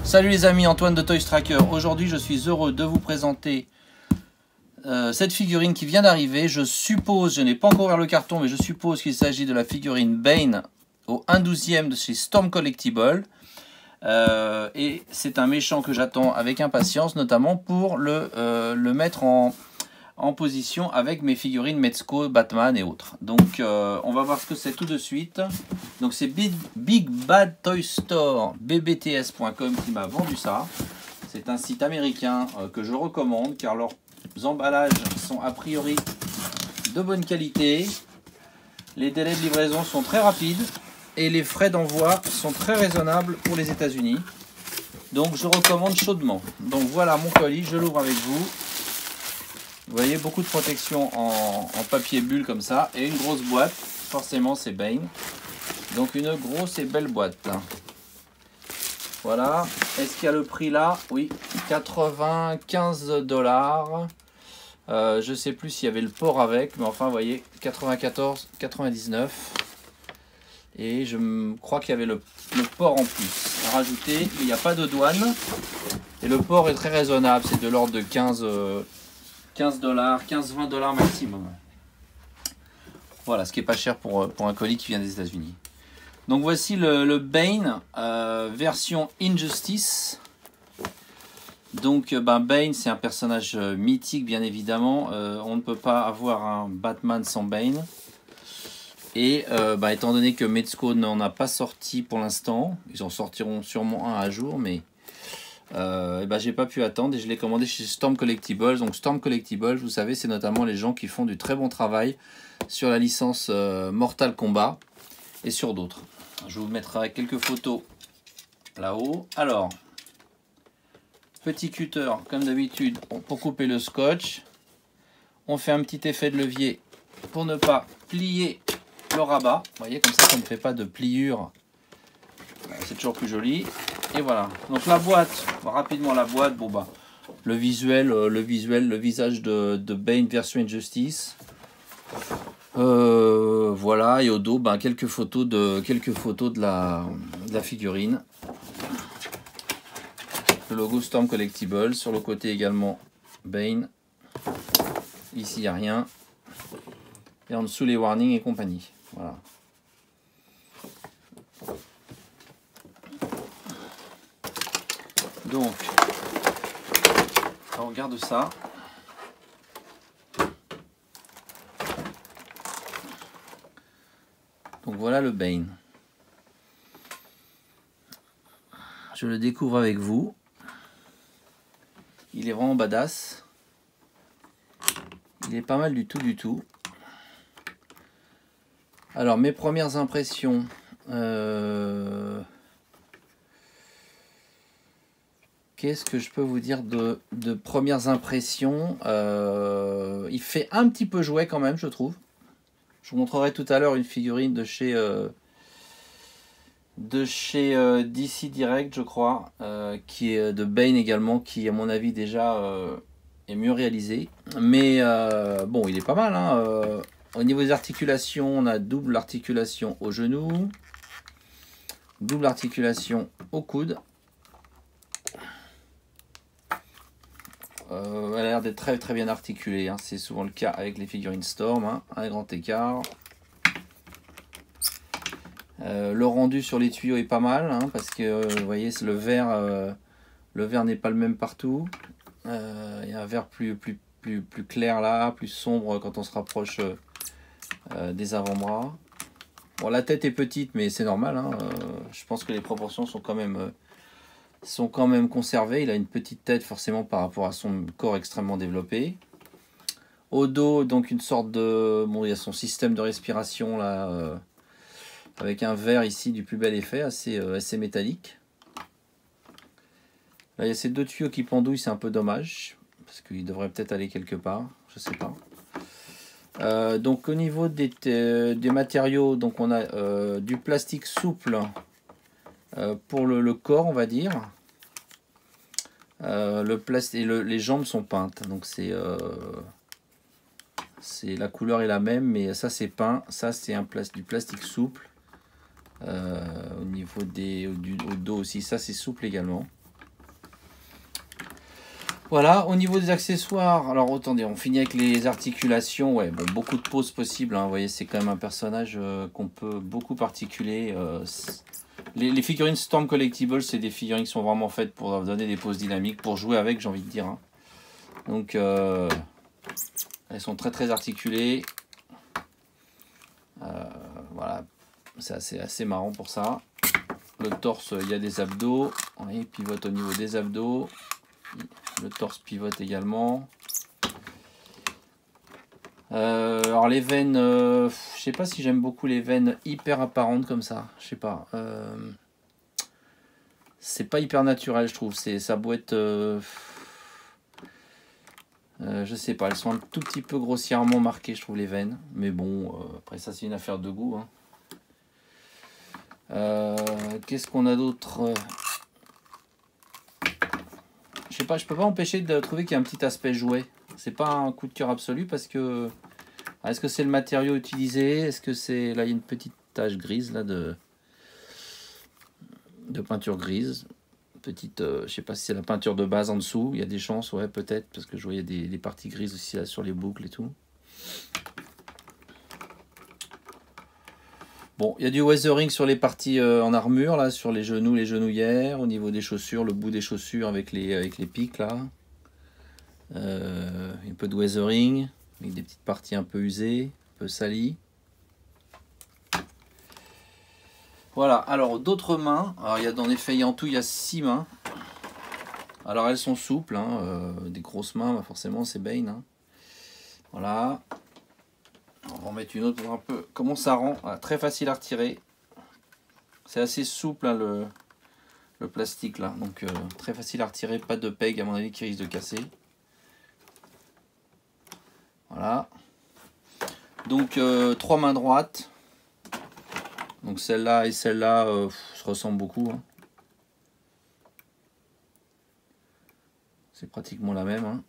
Salut les amis, Antoine de Toys Tracker. Aujourd'hui je suis heureux de vous présenter cette figurine qui vient d'arriver. Je suppose, je n'ai pas encore ouvert le carton, mais je suppose qu'il s'agit de la figurine Bane au 1/12e de chez Storm Collectibles. Et c'est un méchant que j'attends avec impatience, notamment pour le mettre en position avec mes figurines Mezco, Batman et autres. Donc on va voir ce que c'est tout de suite. Donc c'est Big Bad Toy Store, bbts.com qui m'a vendu ça. C'est un site américain que je recommande car leurs emballages sont a priori de bonne qualité. Les délais de livraison sont très rapides et les frais d'envoi sont très raisonnables pour les États-Unis. Donc je recommande chaudement. Donc voilà mon colis, je l'ouvre avec vous. Vous voyez, beaucoup de protection en papier bulle comme ça. Et une grosse boîte, forcément c'est Bane. Donc une grosse et belle boîte. Voilà. Est-ce qu'il y a le prix là? Oui, 95 $. Je ne sais plus s'il y avait le port avec. Mais enfin, vous voyez, 94,99 €. Et je crois qu'il y avait le port en plus à rajouter. Mais il n'y a pas de douane. Et le port est très raisonnable. C'est de l'ordre de 15 $, 15-20 $ maximum. Voilà, ce qui est pas cher pour un colis qui vient des États-Unis. Donc voici le Bane version Injustice. Donc Bane, c'est un personnage mythique, bien évidemment. On ne peut pas avoir un Batman sans Bane. Et étant donné que Mezco n'en a pas sorti pour l'instant, ils en sortiront sûrement un à jour, mais j'ai pas pu attendre et je l'ai commandé chez Storm Collectibles. Donc Storm Collectibles, vous savez, c'est notamment les gens qui font du très bon travail sur la licence Mortal Kombat et sur d'autres. Je vous mettrai quelques photos là-haut. Alors, petit cutter comme d'habitude pour couper le scotch. On fait un petit effet de levier pour ne pas plier le rabat. Vous voyez, comme ça ne fait pas de pliure. C'est toujours plus joli. Et voilà. Donc la boîte, rapidement la boîte. Bon le visuel, le visage de Bane version Injustice. Voilà. Et au dos, quelques photos de la figurine. Le logo Storm Collectibles. Sur le côté également Bane. Ici il n'y a rien. Et en dessous les warnings et compagnie. Voilà. Donc, on regarde ça. Donc voilà le Bane. Je le découvre avec vous. Il est vraiment badass. Il est pas mal du tout. Alors mes premières impressions. Qu'est-ce que je peux vous dire de premières impressions? Il fait un petit peu jouet quand même, je trouve. Je vous montrerai tout à l'heure une figurine de chez DC Direct, je crois, qui est de Bane également, qui à mon avis déjà est mieux réalisée. Mais bon, il est pas mal, hein. Au niveau des articulations, on a double articulation au genou, double articulation au coude. Elle a l'air d'être très bien articulée, hein. C'est souvent le cas avec les figurines Storm, hein. Un grand écart. Le rendu sur les tuyaux est pas mal, hein, parce que vous voyez, le verre n'est pas le même partout. Il y a un verre plus clair là, plus sombre quand on se rapproche des avant-bras. Bon, la tête est petite, mais c'est normal, hein. Je pense que les proportions sont quand même conservées. Il a une petite tête forcément par rapport à son corps extrêmement développé. Au dos, donc une sorte de... Bon, il y a son système de respiration là, avec un verre ici du plus bel effet, assez métallique. Là, il y a ces deux tuyaux qui pendouillent, c'est un peu dommage, parce qu'il devrait peut-être aller quelque part, je sais pas. Donc au niveau des matériaux, donc on a du plastique souple pour le corps, on va dire. Les jambes sont peintes, donc la couleur est la même, mais ça c'est peint, ça c'est du plastique souple. Au niveau au dos aussi, ça c'est souple également. Voilà, au niveau des accessoires, alors attendez, on finit avec les articulations. Ouais, bon, beaucoup de poses possibles, hein. Vous voyez, c'est quand même un personnage qu'on peut beaucoup articuler. Les figurines Storm Collectibles, c'est des figurines qui sont vraiment faites pour donner des poses dynamiques, pour jouer avec, j'ai envie de dire, hein. Donc, elles sont très articulées. Voilà, c'est assez marrant pour ça. Le torse, il y a des abdos. Il pivote au niveau des abdos. Le torse pivote également. Alors les veines, je sais pas si j'aime beaucoup les veines hyper apparentes comme ça. Je sais pas. C'est pas hyper naturel, je trouve. Ça doit être... je sais pas, elles sont un tout petit peu grossièrement marquées, je trouve, les veines. Mais bon, après ça, c'est une affaire de goût, hein. Qu'est-ce qu'on a d'autre? Je sais pas, je peux pas empêcher de trouver qu'il y a un petit aspect jouet. C'est pas un coup de cœur absolu parce que... Est-ce que c'est le matériau utilisé? Est-ce que c'est... Là, il y a une petite tache grise là de peinture grise. Petite, je sais pas si c'est la peinture de base en dessous. Il y a des chances, ouais, peut-être, parce que je voyais des parties grises aussi là sur les boucles et tout. Bon, il y a du weathering sur les parties en armure, là, sur les genoux, les genouillères, au niveau des chaussures, le bout des chaussures avec les pics, là. Un peu de weathering, avec des petites parties un peu usées, un peu salies. Voilà, alors d'autres mains. Alors, il y a en effet, en tout, il y a 6 mains. Alors, elles sont souples, hein, des grosses mains, bah, forcément, c'est Bane, hein. Voilà. On va en mettre une autre pour un peu. Comment ça rend? Voilà, très facile à retirer. C'est assez souple, hein, le plastique là. Donc très facile à retirer. Pas de peg à mon avis qui risque de casser. Voilà. Donc 3 mains droites. Donc celle-là et celle-là se ressemblent beaucoup, hein. C'est pratiquement la même, hein.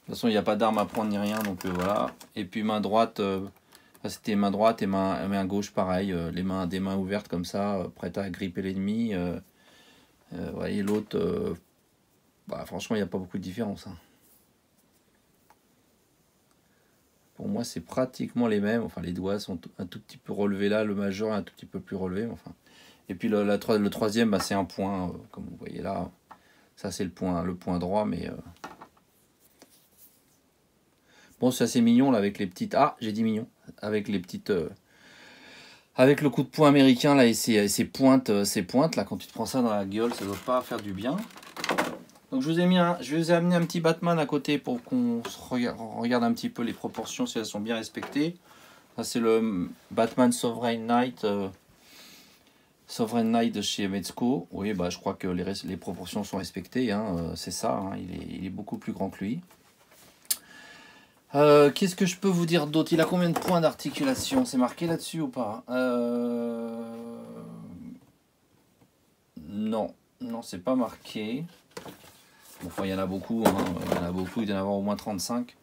De toute façon, il n'y a pas d'arme à prendre ni rien. Donc voilà. Et puis main droite. C'était main droite et main gauche pareil, des mains ouvertes comme ça, prêtes à gripper l'ennemi. Voyez l'autre, bah, franchement il n'y a pas beaucoup de différence, hein. Pour moi c'est pratiquement les mêmes, enfin les doigts sont un tout petit peu relevés là, le majeur est un tout petit peu plus relevé. Enfin. Et puis le troisième, bah, c'est un point, comme vous voyez là, ça c'est le point droit, mais... Bon, c'est assez mignon là avec les petites... Ah, j'ai dit mignon. Avec les petites... Avec le coup de poing américain là et ces pointes là, quand tu te prends ça dans la gueule, ça doit pas faire du bien. Donc je vous ai amené un petit Batman à côté pour qu'on regarde un petit peu les proportions si elles sont bien respectées. Ça c'est le Batman Sovereign Knight de chez Mezco. Oui, bah je crois que les proportions sont respectées, hein, c'est ça, hein, il est beaucoup plus grand que lui. Qu'est-ce que je peux vous dire d'autre? Il a combien de points d'articulation? C'est marqué là-dessus ou pas? Non, c'est pas marqué. Bon, enfin, il y en a beaucoup, hein. Il y en a beaucoup, il doit y en avoir au moins 35.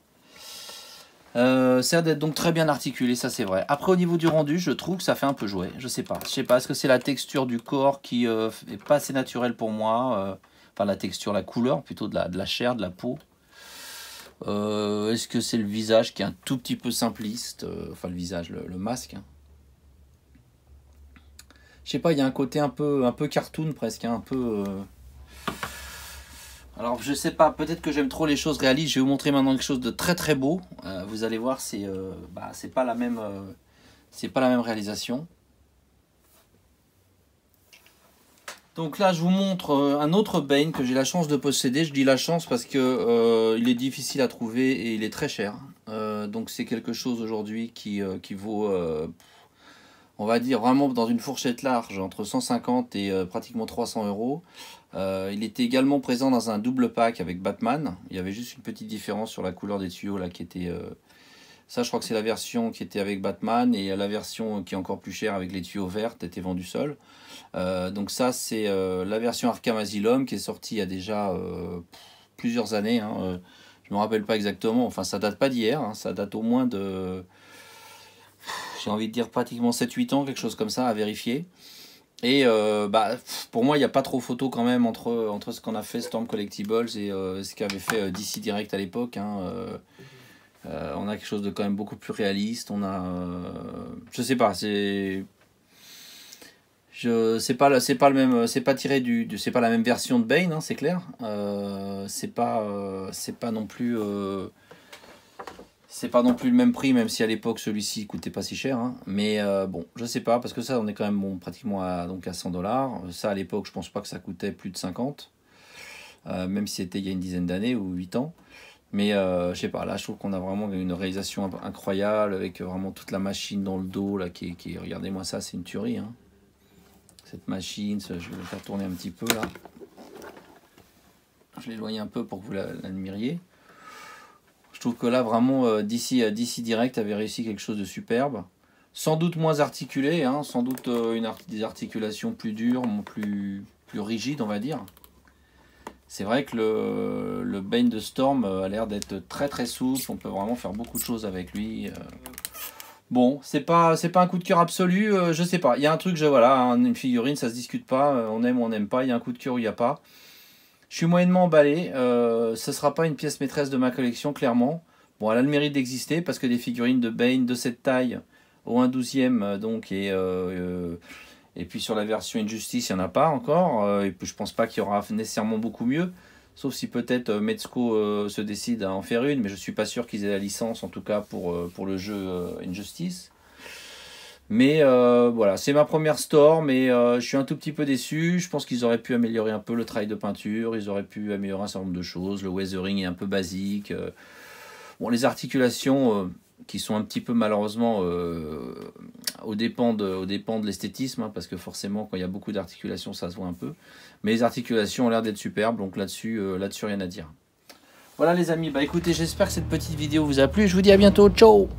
C'est d'être donc très bien articulé, ça c'est vrai. Après, au niveau du rendu, je trouve que ça fait un peu jouet. Je sais pas, est-ce que c'est la texture du corps qui est pas assez naturelle pour moi. Enfin, la texture, la couleur plutôt de la chair, de la peau. Est-ce que c'est le visage qui est un tout petit peu simpliste, enfin le visage, le masque, hein. Je sais pas, il y a un côté un peu cartoon presque, hein, un peu... Alors je sais pas, peut-être que j'aime trop les choses réalistes. Je vais vous montrer maintenant quelque chose de très beau. Vous allez voir, c'est pas la même réalisation. Donc là, je vous montre un autre Bane que j'ai la chance de posséder. Je dis la chance parce que il est difficile à trouver et il est très cher. Donc c'est quelque chose aujourd'hui qui vaut, on va dire vraiment dans une fourchette large, entre 150 et pratiquement 300 euros. Il était également présent dans un double pack avec Batman. Il y avait juste une petite différence sur la couleur des tuyaux là qui était... Ça, je crois que c'est la version qui était avec Batman, et la version qui est encore plus chère avec les tuyaux verts était vendue seule. Donc ça, c'est la version Arkham Asylum qui est sortie il y a déjà plusieurs années, hein. Je me rappelle pas exactement, enfin ça date pas d'hier, hein. Ça date au moins de... J'ai envie de dire pratiquement 7-8 ans, quelque chose comme ça, à vérifier. Et bah, pour moi, il n'y a pas trop photo quand même entre ce qu'on a fait Storm Collectibles et ce qu'avait fait DC Direct à l'époque. Hein. On a quelque chose de quand même beaucoup plus réaliste. On a, je sais pas, c'est pas le même, c'est pas tiré c'est pas la même version de Bane, hein, c'est clair. C'est pas non plus. C'est pas non plus le même prix, même si à l'époque celui-ci coûtait pas si cher. Hein. Mais bon, je sais pas, parce que ça, on est quand même bon, pratiquement à 100 $. Ça, à l'époque, je pense pas que ça coûtait plus de 50. Même si c'était il y a une dizaine d'années ou 8 ans. Mais je sais pas, là, je trouve qu'on a vraiment une réalisation incroyable avec vraiment toute la machine dans le dos. Là, regardez-moi ça, c'est une tuerie. Hein. Cette machine, je vais la faire tourner un petit peu là. Je l'éloigne un peu pour que vous l'admiriez. Je trouve que là, vraiment, DC Direct avait réussi quelque chose de superbe. Sans doute moins articulé, hein, sans doute des articulations plus dures, plus rigides, on va dire. C'est vrai que le Bane de Storm a l'air d'être très très souple. On peut vraiment faire beaucoup de choses avec lui. Bon, c'est pas un coup de cœur absolu. Je sais pas. Il y a un truc, voilà, hein, une figurine, ça se discute pas. On aime ou on n'aime pas. Il y a un coup de cœur ou il n'y a pas. Je suis moyennement emballé. Ce sera pas une pièce maîtresse de ma collection, clairement. Bon, elle a le mérite d'exister parce que des figurines de Bane de cette taille, au 1/12e, donc, et puis sur la version Injustice, il n'y en a pas encore. Et puis je pense pas qu'il y aura nécessairement beaucoup mieux. Sauf si peut-être Mezco se décide à en faire une, mais je suis pas sûr qu'ils aient la licence, en tout cas pour le jeu Injustice. Mais voilà, c'est ma première Storm et je suis un tout petit peu déçu. Je pense qu'ils auraient pu améliorer un peu le travail de peinture, ils auraient pu améliorer un certain nombre de choses. Le weathering est un peu basique. Bon, les articulations qui sont un petit peu malheureusement aux dépens de l'esthétisme, hein, parce que forcément quand il y a beaucoup d'articulations ça se voit un peu. Mais les articulations ont l'air d'être superbes, donc là-dessus rien à dire. Voilà les amis, bah écoutez, j'espère que cette petite vidéo vous a plu. Je vous dis à bientôt, ciao!